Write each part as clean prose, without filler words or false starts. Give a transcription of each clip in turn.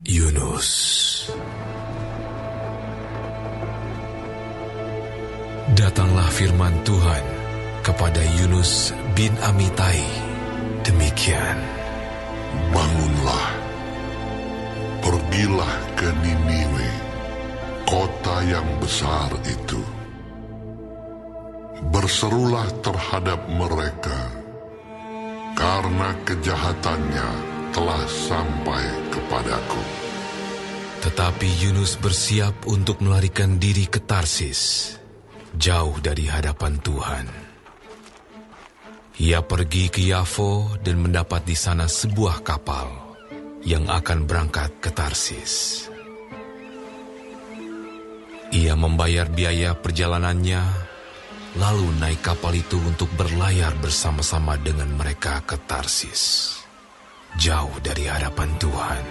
Yunus. Datanglah firman Tuhan kepada Yunus bin Amittai demikian. Bangunlah, pergilah ke Niniwe, kota yang besar itu. Berserulah terhadap mereka, karena kejahatannya telah sampai kepadaku. Tetapi Yunus bersiap untuk melarikan diri ke Tarsis, jauh dari hadapan Tuhan. Ia pergi ke Yafo dan mendapat di sana sebuah kapal yang akan berangkat ke Tarsis. Ia membayar biaya perjalanannya, lalu naik kapal itu untuk berlayar bersama-sama dengan mereka ke Tarsis, jauh dari hadapan Tuhan.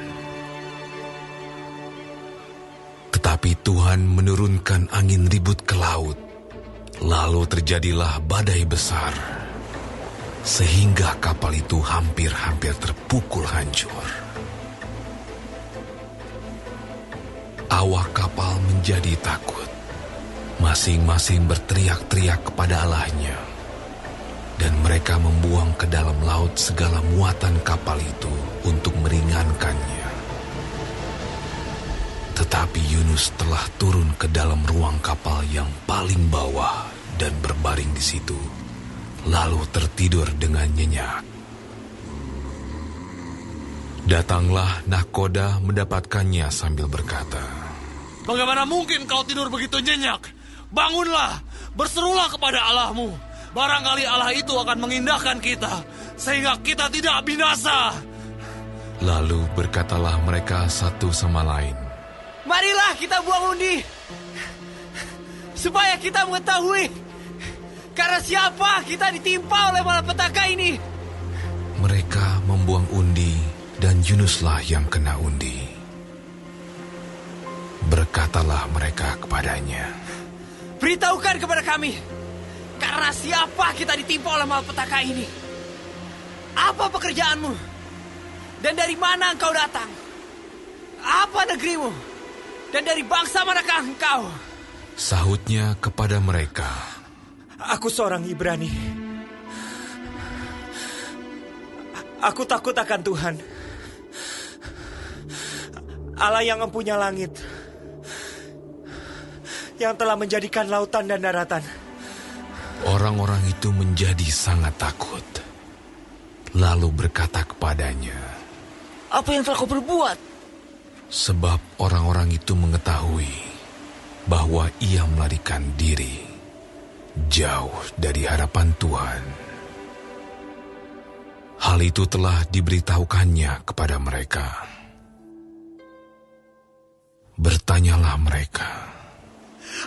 Tetapi Tuhan menurunkan angin ribut ke laut, lalu terjadilah badai besar, sehingga kapal itu hampir-hampir terpukul hancur. Awak kapal menjadi takut, masing-masing berteriak-teriak kepada Allahnya, dan mereka membuang ke dalam laut segala muatan kapal itu untuk meringankannya. Tetapi Yunus telah turun ke dalam ruang kapal yang paling bawah dan berbaring di situ, lalu tertidur dengan nyenyak. Datanglah nahkoda mendapatkannya sambil berkata, "Bagaimana mungkin kau tidur begitu nyenyak? Bangunlah, berserulah kepada Allahmu. Barangkali Allah itu akan mengindahkan kita, sehingga kita tidak binasa." Lalu berkatalah mereka satu sama lain, "Marilah kita buang undi, supaya kita mengetahui karena siapa kita ditimpa oleh malapetaka ini." Mereka membuang undi, dan Yunuslah yang kena undi. Berkatalah mereka kepadanya, "Beritahukan kepada kami, karena siapa kita ditimpa oleh malapetaka ini? Apa pekerjaanmu? Dan dari mana engkau datang? Apa negerimu? Dan dari bangsa manakah engkau?" Sahutnya kepada mereka, "Aku seorang Ibrani. Aku takut akan Tuhan, Allah yang mempunyai langit, yang telah menjadikan lautan dan daratan." Orang-orang itu menjadi sangat takut, lalu berkata kepadanya, "Apa yang telah kau perbuat?" sebab orang-orang itu mengetahui bahwa ia melarikan diri jauh dari hadapan Tuhan. Hal itu telah diberitahukannya kepada mereka. Bertanyalah mereka,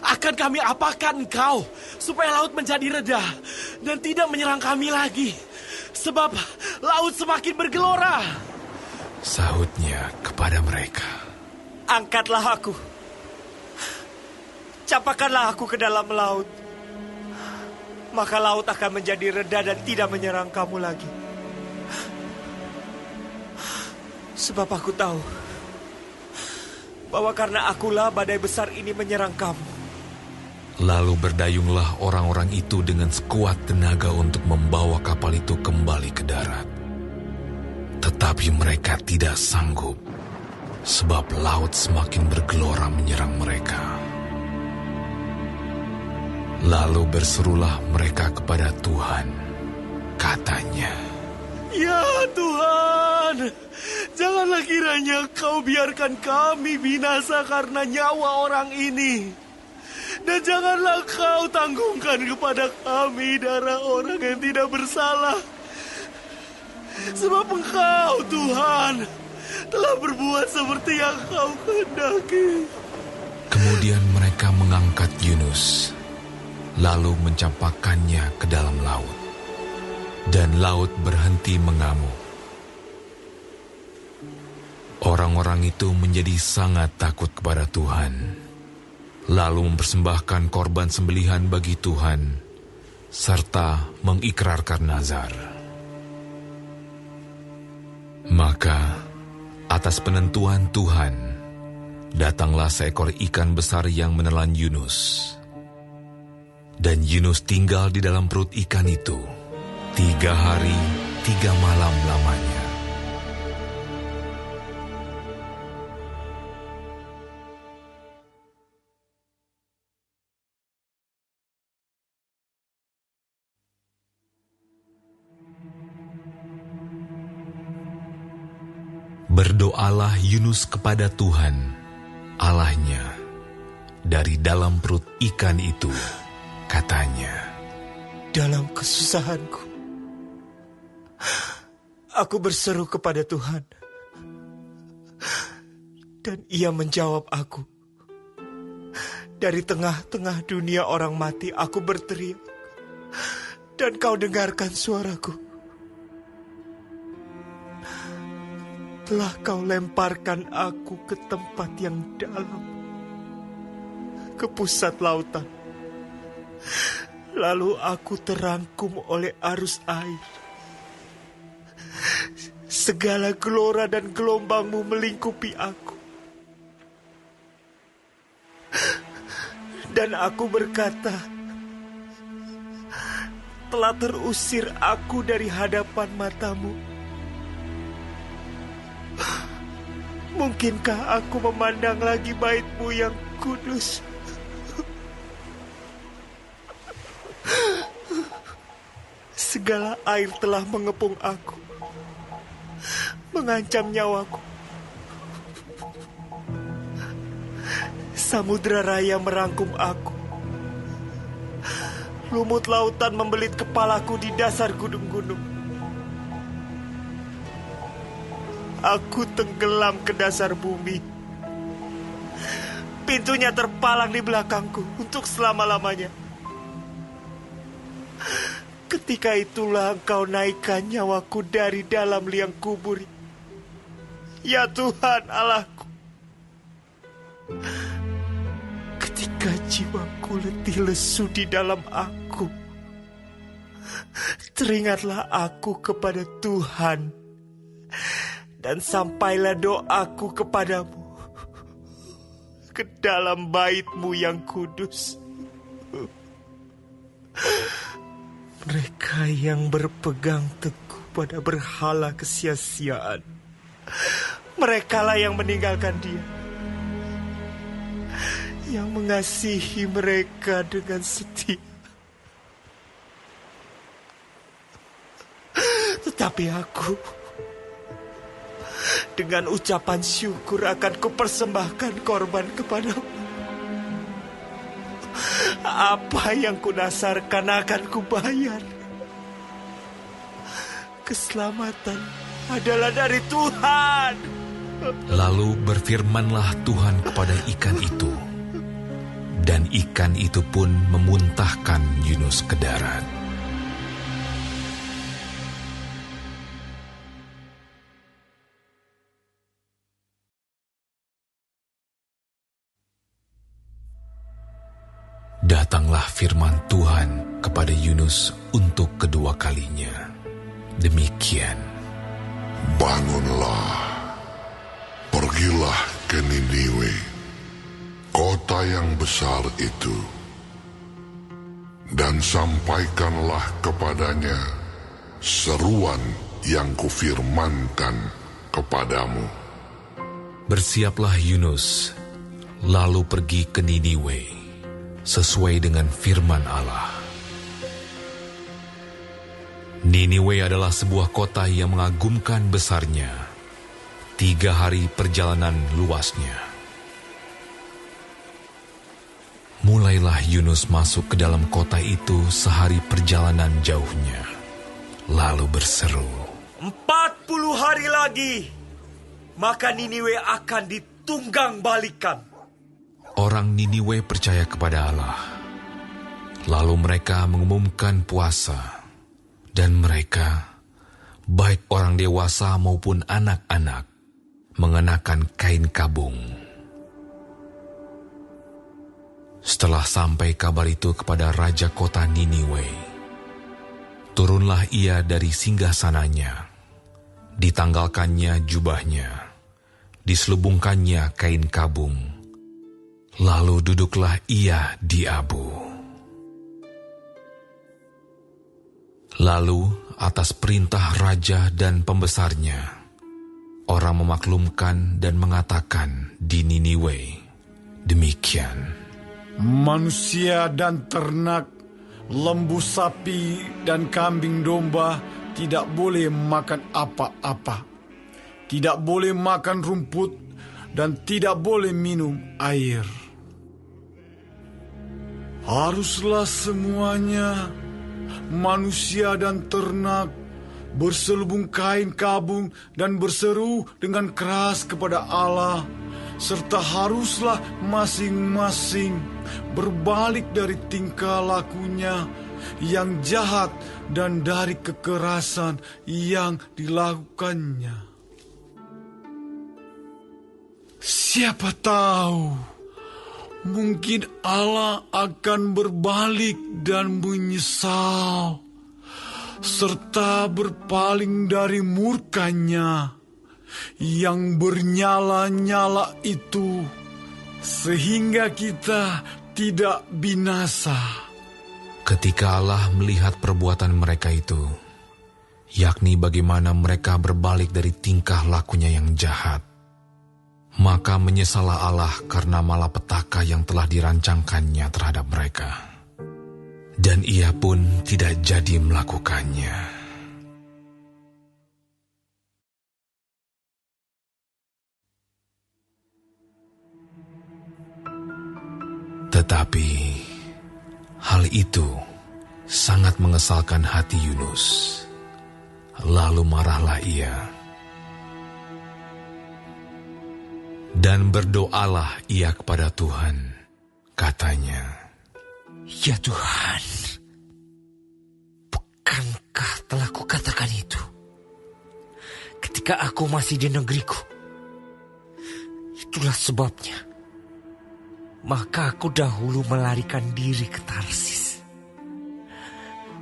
"Akan kami apakan engkau, supaya laut menjadi reda dan tidak menyerang kami lagi? Sebab laut semakin bergelora." Sahutnya kepada mereka, "Angkatlah aku, capakanlah aku ke dalam laut, maka laut akan menjadi reda dan tidak menyerang kamu lagi. Sebab aku tahu bahwa karena akulah badai besar ini menyerang kamu." Lalu berdayunglah orang-orang itu dengan sekuat tenaga untuk membawa kapal itu kembali ke darat. Tetapi mereka tidak sanggup, sebab laut semakin bergelora menyerang mereka. Lalu berserulah mereka kepada Tuhan, katanya, "Ya Tuhan, janganlah kiranya kau biarkan kami binasa karena nyawa orang ini. Dan janganlah kau tanggungkan kepada kami darah orang yang tidak bersalah. Sebab Engkau, Tuhan, telah berbuat seperti yang Kau kehendaki." Kemudian mereka mengangkat Yunus, lalu mencampakkannya ke dalam laut, dan laut berhenti mengamuk. Orang-orang itu menjadi sangat takut kepada Tuhan, lalu mempersembahkan korban sembelihan bagi Tuhan, serta mengikrarkan nazar. Maka Atas penentuan Tuhan, datanglah seekor ikan besar yang menelan Yunus. Dan Yunus tinggal di dalam perut ikan itu 3 hari 3 malam lamanya. Berdoalah Yunus kepada Tuhan, Allahnya, dari dalam perut ikan itu, katanya, dalam kesusahanku, aku berseru kepada Tuhan, dan Ia menjawab aku. Dari tengah-tengah dunia orang mati, aku berteriak, dan Kau dengarkan suaraku. Telah Kau lemparkan aku ke tempat yang dalam, ke pusat lautan. Lalu aku terangkum oleh arus air. Segala gelora dan gelombang-Mu melingkupi aku. Dan aku berkata, telah terusir aku dari hadapan mata-Mu. Mungkinkah aku memandang lagi bait-Mu yang kudus? Segala air telah mengepung aku, mengancam nyawaku. Samudra raya merangkum aku. Lumut lautan membelit kepalaku di dasar gunung-gunung. Aku tenggelam ke dasar bumi. Pintunya terpalang di belakangku untuk selama-lamanya. Ketika itulah Engkau naikkan nyawaku dari dalam liang kubur. Ya Tuhan Allahku. Ketika jiwaku letih lesu di dalam aku, teringatlah aku kepada Tuhan, dan sampailah doaku kepadamu ke dalam bait-Mu yang kudus. Mereka yang berpegang teguh pada berhala kesia-siaan, merekalah yang meninggalkan Dia, yang mengasihi mereka dengan setia. Tetapi aku, dengan ucapan syukur akan kupersembahkan korban kepadamu. Apa yang kunasarkan akan kubayar. Keselamatan adalah dari Tuhan. Lalu berfirmanlah Tuhan kepada ikan itu, dan ikan itu pun memuntahkan Yunus ke darat. Datanglah firman Tuhan kepada Yunus untuk kedua kalinya. Demikian. Bangunlah, pergilah ke Niniwe, kota yang besar itu, dan sampaikanlah kepadanya seruan yang kufirmankan kepadamu. Bersiaplah Yunus, lalu pergi ke Niniwe, sesuai dengan firman Allah. Niniwe adalah sebuah kota yang mengagumkan besarnya, 3 hari perjalanan luasnya. Mulailah Yunus masuk ke dalam kota itu sehari perjalanan jauhnya, lalu berseru, 40 hari lagi, maka Niniwe akan ditunggang balikan. Orang Niniwe percaya kepada Allah. Lalu mereka mengumumkan puasa, dan mereka, baik orang dewasa maupun anak-anak, mengenakan kain kabung. Setelah sampai kabar itu kepada raja kota Niniwe, turunlah ia dari singgasananya, ditanggalkannya jubahnya, diselubungkannya kain kabung. Lalu duduklah ia di abu. Lalu atas perintah raja dan pembesarnya, orang memaklumkan dan mengatakan di Niniwe demikian. Manusia dan ternak, lembu sapi dan kambing domba tidak boleh makan apa-apa. Tidak boleh makan rumput dan tidak boleh minum air. Haruslah semuanya, manusia dan ternak, berselubung kain kabung dan berseru dengan keras kepada Allah, serta haruslah masing-masing berbalik dari tingkah lakunya yang jahat dan dari kekerasan yang dilakukannya. Siapa tahu, mungkin Allah akan berbalik dan menyesal, serta berpaling dari murkanya yang bernyala-nyala itu, sehingga kita tidak binasa. Ketika Allah melihat perbuatan mereka itu, yakni bagaimana mereka berbalik dari tingkah lakunya yang jahat, maka menyesallah Allah karena malapetaka yang telah dirancangkannya terhadap mereka. Dan ia pun tidak jadi melakukannya. Tetapi hal itu sangat mengesalkan hati Yunus. Lalu marahlah ia. Dan berdoalah ia kepada Tuhan, katanya, Ya Tuhan, bukankah telah kukatakan itu ketika aku masih di negeriku? Itulah sebabnya, maka aku dahulu melarikan diri ke Tarsis.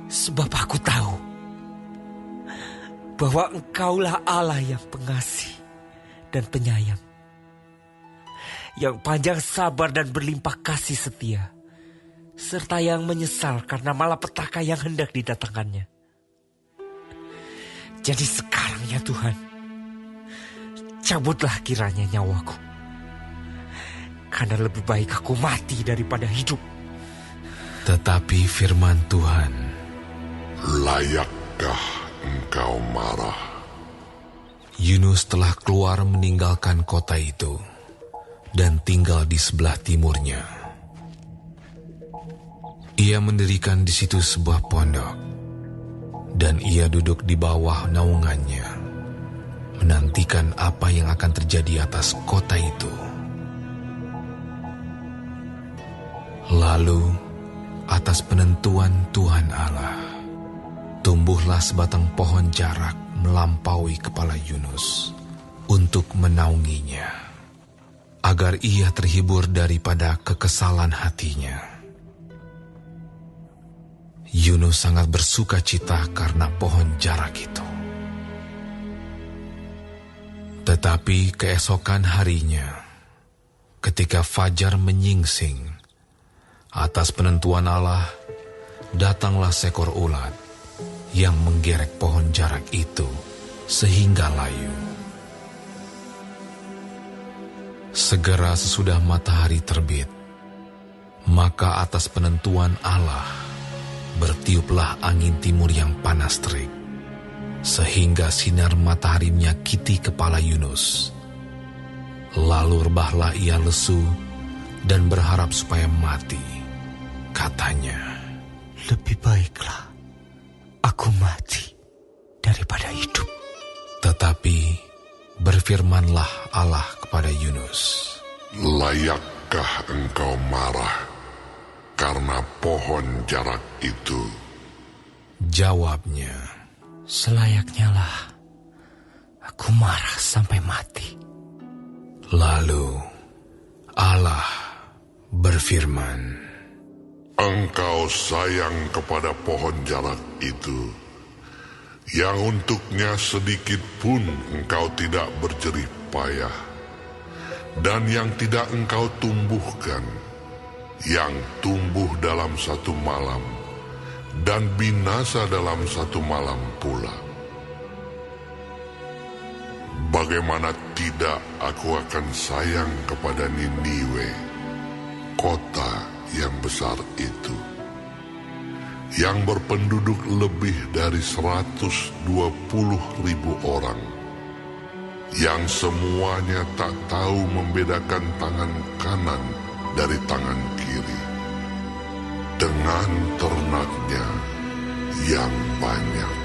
Sebab aku tahu bahwa Engkaulah Allah yang pengasih dan penyayang, yang panjang sabar dan berlimpah kasih setia, serta yang menyesal karena malapetaka yang hendak didatangkannya. Jadi sekarang ya Tuhan, cabutlah kiranya nyawaku, karena lebih baik aku mati daripada hidup. Tetapi firman Tuhan, layakkah engkau marah? Yunus telah keluar meninggalkan kota itu dan tinggal di sebelah timurnya. Ia mendirikan di situ sebuah pondok, dan ia duduk di bawah naungannya, menantikan apa yang akan terjadi atas kota itu. Lalu, atas penentuan Tuhan Allah, tumbuhlah sebatang pohon jarak melampaui kepala Yunus untuk menaunginya, agar ia terhibur daripada kekesalan hatinya. Yunus sangat bersuka cita karena pohon jarak itu. Tetapi keesokan harinya, ketika fajar menyingsing, atas penentuan Allah, datanglah seekor ulat yang menggerek pohon jarak itu sehingga layu. Segera sesudah matahari terbit, maka atas penentuan Allah, bertiuplah angin timur yang panas terik, sehingga sinar matahari menyakiti kepala Yunus. Lalu rebahlah ia lesu dan berharap supaya mati. Katanya, Lebih baiklah aku mati daripada hidup. Tetapi berfirmanlah Allah kepada Yunus, Layakkah engkau marah karena pohon jarak itu? Jawabnya, Selayaknya lah aku marah sampai mati. Lalu Allah berfirman, Engkau sayang kepada pohon jarak itu, yang untuknya sedikit pun engkau tidak berjerih payah, dan yang tidak engkau tumbuhkan, yang tumbuh dalam satu malam dan binasa dalam satu malam pula. Bagaimana tidak aku akan sayang kepada Niniwe, kota yang besar itu, yang berpenduduk lebih dari 120.000 orang, yang semuanya tak tahu membedakan tangan kanan dari tangan kiri, dengan ternaknya yang banyak.